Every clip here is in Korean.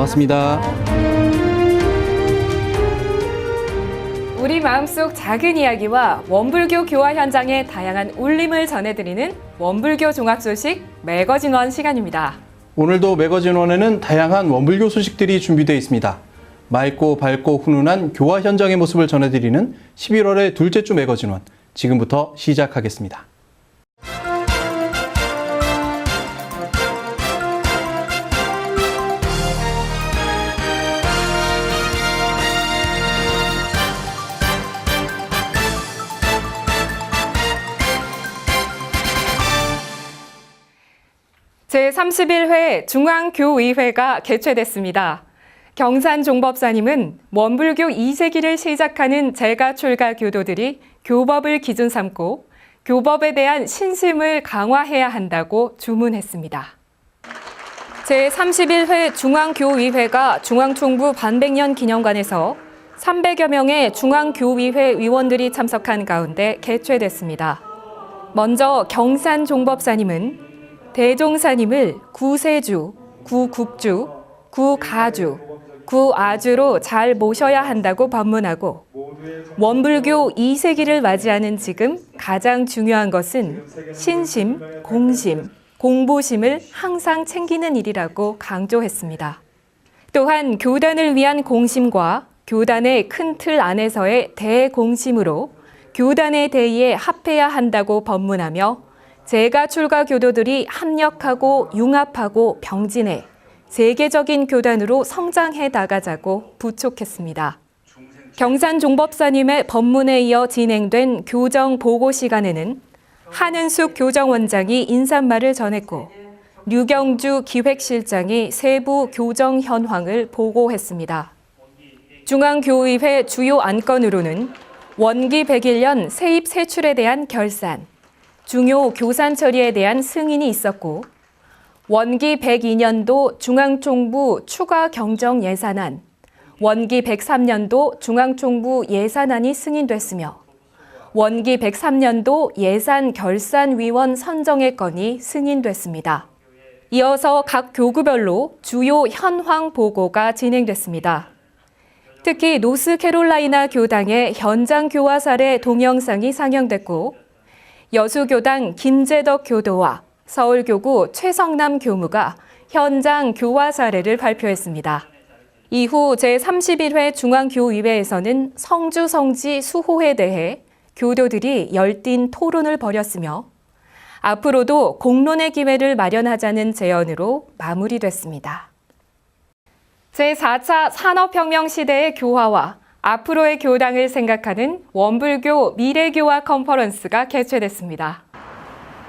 반갑습니다. 우리 마음속 작은 이야기와 원불교 교화 현장의 다양한 울림을 전해드리는 원불교 종합 소식 매거진원 시간입니다. 오늘도 매거진원에는 다양한 원불교 소식들이 준비되어 있습니다. 맑고 밝고 훈훈한 교화 현장의 모습을 전해드리는 11월의 둘째 주 매거진원, 지금부터 시작하겠습니다. 제31회 중앙교의회가 개최됐습니다. 경산 종법사님은 원불교 2세기를 시작하는 제가 출가 교도들이 교법을 기준 삼고 교법에 대한 신심을 강화해야 한다고 주문했습니다. 제31회 중앙교의회가 중앙총부 반백년 기념관에서 300여 명의 중앙교의회 위원들이 참석한 가운데 개최됐습니다. 먼저 경산 종법사님은 대종사님을 구세주, 구국주, 구가주, 구아주로 잘 모셔야 한다고 법문하고 원불교 2세기를 맞이하는 지금 가장 중요한 것은 신심, 공심, 공보심을 항상 챙기는 일이라고 강조했습니다. 또한 교단을 위한 공심과 교단의 큰 틀 안에서의 대공심으로 교단의 대의에 합해야 한다고 법문하며 제가 출가 교도들이 합력하고 융합하고 병진해 세계적인 교단으로 성장해 나가자고 부촉했습니다. 경산 종법사님의 법문에 이어 진행된 교정 보고 시간에는 한은숙 교정원장이 인사말을 전했고 류경주 기획실장이 세부 교정 현황을 보고했습니다. 중앙교의회 주요 안건으로는 원기 101년 세입 세출에 대한 결산, 중요 교산 처리에 대한 승인이 있었고 원기 102년도 중앙총부 추가 경정 예산안, 원기 103년도 중앙총부 예산안이 승인됐으며 원기 103년도 예산 결산위원 선정의 건이 승인됐습니다. 이어서 각 교구별로 주요 현황 보고가 진행됐습니다. 특히 노스캐롤라이나 교당의 현장 교화 사례 동영상이 상영됐고 여수교당 김재덕 교도와 서울교구 최성남 교무가 현장 교화 사례를 발표했습니다. 이후 제31회 중앙교의회에서는 성주 성지 수호에 대해 교도들이 열띤 토론을 벌였으며 앞으로도 공론의 기회를 마련하자는 제언으로 마무리됐습니다. 제4차 산업혁명 시대의 교화와 앞으로의 교당을 생각하는 원불교 미래교화 컨퍼런스가 개최됐습니다.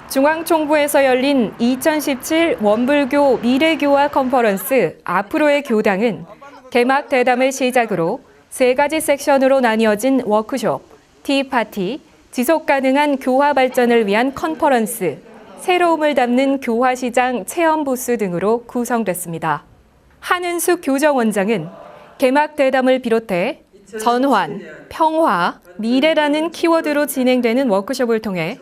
중앙총부에서 열린 2017 원불교 미래교화 컨퍼런스 앞으로의 교당은 개막 대담을 시작으로 3가지 섹션으로 나뉘어진 워크숍, 티파티, 지속가능한 교화 발전을 위한 컨퍼런스, 새로움을 담는 교화시장 체험 부스 등으로 구성됐습니다. 한은숙 교정원장은 개막 대담을 비롯해 전환, 평화, 미래라는 키워드로 진행되는 워크숍을 통해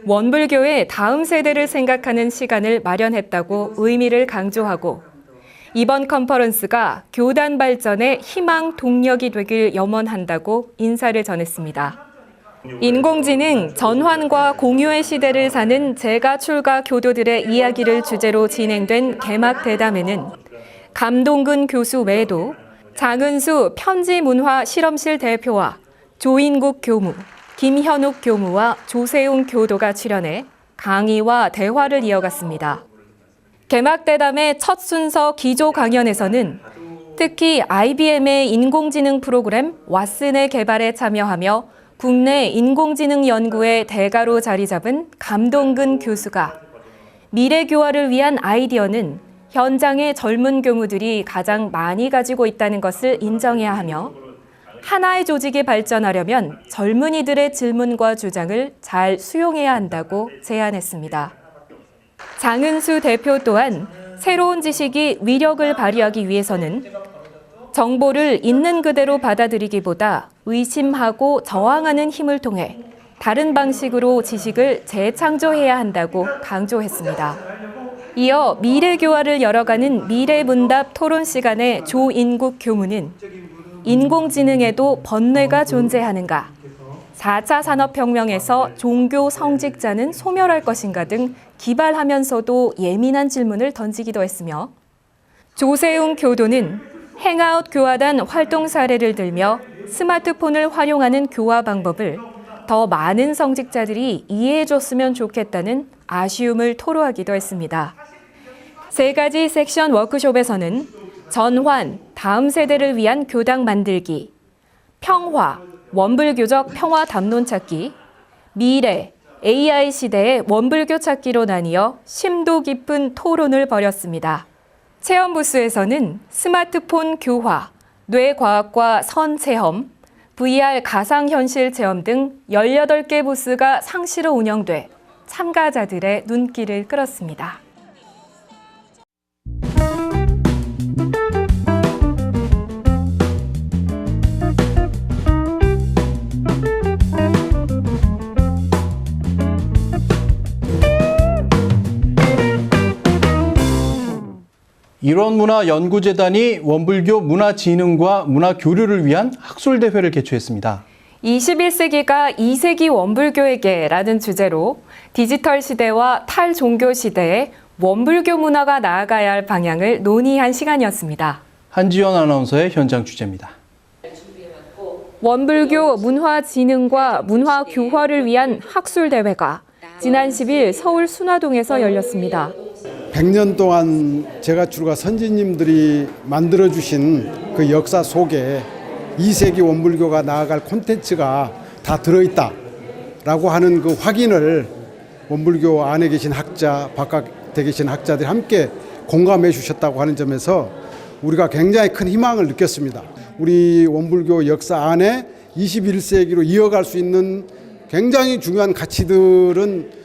원불교의 다음 세대를 생각하는 시간을 마련했다고 의미를 강조하고 이번 컨퍼런스가 교단 발전의 희망 동력이 되길 염원한다고 인사를 전했습니다. 인공지능, 전환과 공유의 시대를 사는 제가 출가 교도들의 이야기를 주제로 진행된 개막 대담에는 감동근 교수 외에도 장은수 편지문화 실험실 대표와 조인국 교무, 김현욱 교무와 조세웅 교도가 출연해 강의와 대화를 이어갔습니다. 개막대담의 첫 순서 기조 강연에서는 특히 IBM의 인공지능 프로그램 왓슨의 개발에 참여하며 국내 인공지능 연구의 대가로 자리 잡은 감동근 교수가 미래교화를 위한 아이디어는 현장의 젊은 교무들이 가장 많이 가지고 있다는 것을 인정해야 하며 하나의 조직이 발전하려면 젊은이들의 질문과 주장을 잘 수용해야 한다고 제안했습니다. 장은수 대표 또한 새로운 지식이 위력을 발휘하기 위해서는 정보를 있는 그대로 받아들이기보다 의심하고 저항하는 힘을 통해 다른 방식으로 지식을 재창조해야 한다고 강조했습니다. 이어 미래교화를 열어가는 미래문답 토론 시간에 조인국 교무는 인공지능에도 번뇌가 존재하는가, 4차 산업혁명에서 종교 성직자는 소멸할 것인가 등 기발하면서도 예민한 질문을 던지기도 했으며 조세웅 교도는 행아웃 교화단 활동 사례를 들며 스마트폰을 활용하는 교화 방법을 더 많은 성직자들이 이해해줬으면 좋겠다는 아쉬움을 토로하기도 했습니다. 세 가지 섹션 워크숍에서는 전환, 다음 세대를 위한 교당 만들기, 평화, 원불교적 평화 담론 찾기, 미래, AI 시대의 원불교 찾기로 나뉘어 심도 깊은 토론을 벌였습니다. 체험 부스에서는 스마트폰 교화, 뇌과학과 선체험, VR 가상현실 체험 등 18개 부스가 상시로 운영돼 참가자들의 눈길을 끌었습니다. 일원문화연구재단이 원불교 문화진흥과 문화교류를 위한 학술대회를 개최했습니다. 21세기가 2세기 원불교에게라는 주제로 디지털 시대와 탈종교 시대에 원불교 문화가 나아가야 할 방향을 논의한 시간이었습니다. 한지연 아나운서의 현장 취재입니다. 원불교 문화진흥과 문화교화를 위한 학술대회가 지난 10일 서울 순화동에서 열렸습니다. 100년 동안 제가출과 선지님들이 만들어주신 그 역사 속에 2세기 원불교가 나아갈 콘텐츠가 다 들어있다라고 하는 그 확인을 원불교 안에 계신 학자, 바깥에 계신 학자들이 함께 공감해 주셨다고 하는 점에서 우리가 굉장히 큰 희망을 느꼈습니다. 우리 원불교 역사 안에 21세기로 이어갈 수 있는 굉장히 중요한 가치들은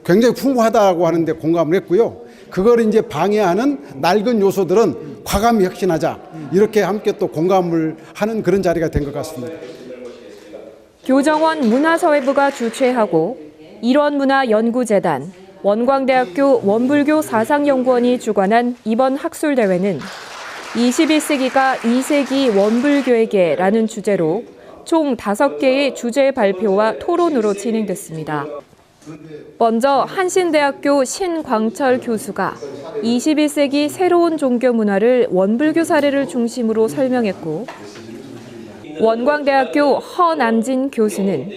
굉장히 풍부하다고 하는데 공감을 했고요. 그걸 이제 방해하는 낡은 요소들은 과감히 혁신하자. 이렇게 함께 또 공감을 하는 그런 자리가 된 것 같습니다. 교정원 문화사회부가 주최하고 일원문화연구재단, 원광대학교 원불교 사상연구원이 주관한 이번 학술대회는 21세기가 2세기 원불교에게라는 주제로 총 5개의 주제 발표와 토론으로 진행됐습니다. 먼저 한신대학교 신광철 교수가 21세기 새로운 종교 문화를 원불교 사례를 중심으로 설명했고, 원광대학교 허남진 교수는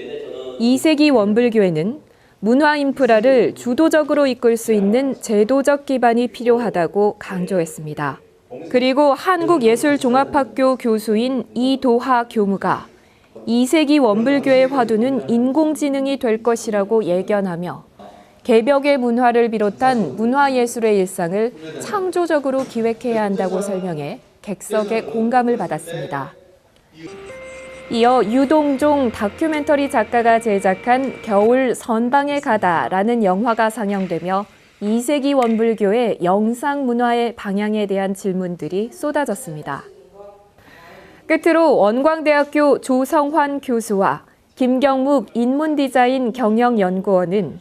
2세기 원불교에는 문화 인프라를 주도적으로 이끌 수 있는 제도적 기반이 필요하다고 강조했습니다. 그리고 한국예술종합학교 교수인 이도하 교무가 2세기 원불교의 화두는 인공지능이 될 것이라고 예견하며 개벽의 문화를 비롯한 문화예술의 일상을 창조적으로 기획해야 한다고 설명해 객석의 공감을 받았습니다. 이어 유동종 다큐멘터리 작가가 제작한 겨울 선방에 가다라는 영화가 상영되며 2세기 원불교의 영상 문화의 방향에 대한 질문들이 쏟아졌습니다. 끝으로 원광대학교 조성환 교수와 김경묵 인문디자인 경영연구원은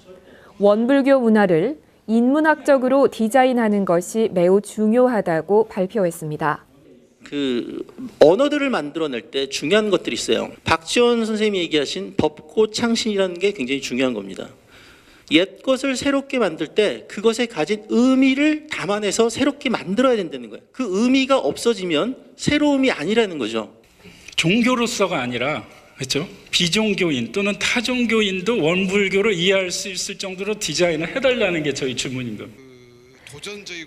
원불교 문화를 인문학적으로 디자인하는 것이 매우 중요하다고 발표했습니다. 그 언어들을 만들어낼 때 중요한 것들이 있어요. 박지원 선생님이 얘기하신 법고 창신이라는 게 굉장히 중요한 겁니다. 옛 것을 새롭게 만들 때 그것에 가진 의미를 담아내서 새롭게 만들어야 된다는 거예요. 그 의미가 없어지면 새로움이 아니라는 거죠. 종교로서가 아니라 그렇죠? 비종교인 또는 타종교인도 원불교를 이해할 수 있을 정도로 디자인을 해달라는 게 저희 주문인 겁니다.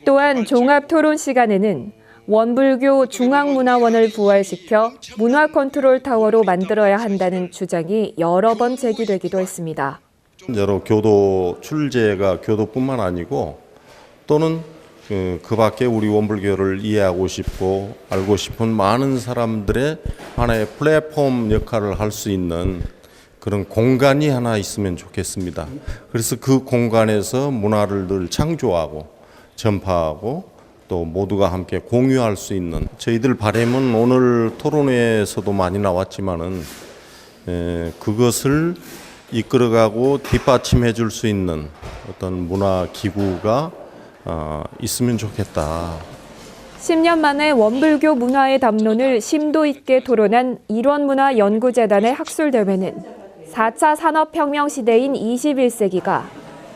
또한 종합 토론 시간에는 원불교 중앙문화원을 부활시켜 문화 컨트롤 타워로 만들어야 한다는 주장이 여러 번 제기되기도 했습니다. 여러 교도 출제가 교도뿐만 아니고 또는 그 밖에 우리 원불교를 이해하고 싶고 알고 싶은 많은 사람들의 하나의 플랫폼 역할을 할 수 있는 그런 공간이 하나 있으면 좋겠습니다. 그래서 그 공간에서 문화를 늘 창조하고 전파하고 또 모두가 함께 공유할 수 있는 저희들 바람은 오늘 토론회에서도 많이 나왔지만은 그것을 이끌어가고 뒷받침해 줄 수 있는 어떤 문화 기구가 있으면 좋겠다. 10년 만에 원불교 문화의 담론을 심도 있게 토론한 일원문화연구재단의 학술대회는 4차 산업혁명 시대인 21세기가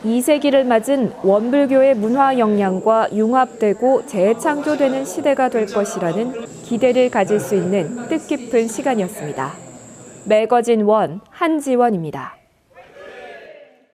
2세기를 맞은 원불교의 문화 역량과 융합되고 재창조되는 시대가 될 것이라는 기대를 가질 수 있는 뜻깊은 시간이었습니다. 매거진 원 한지원입니다.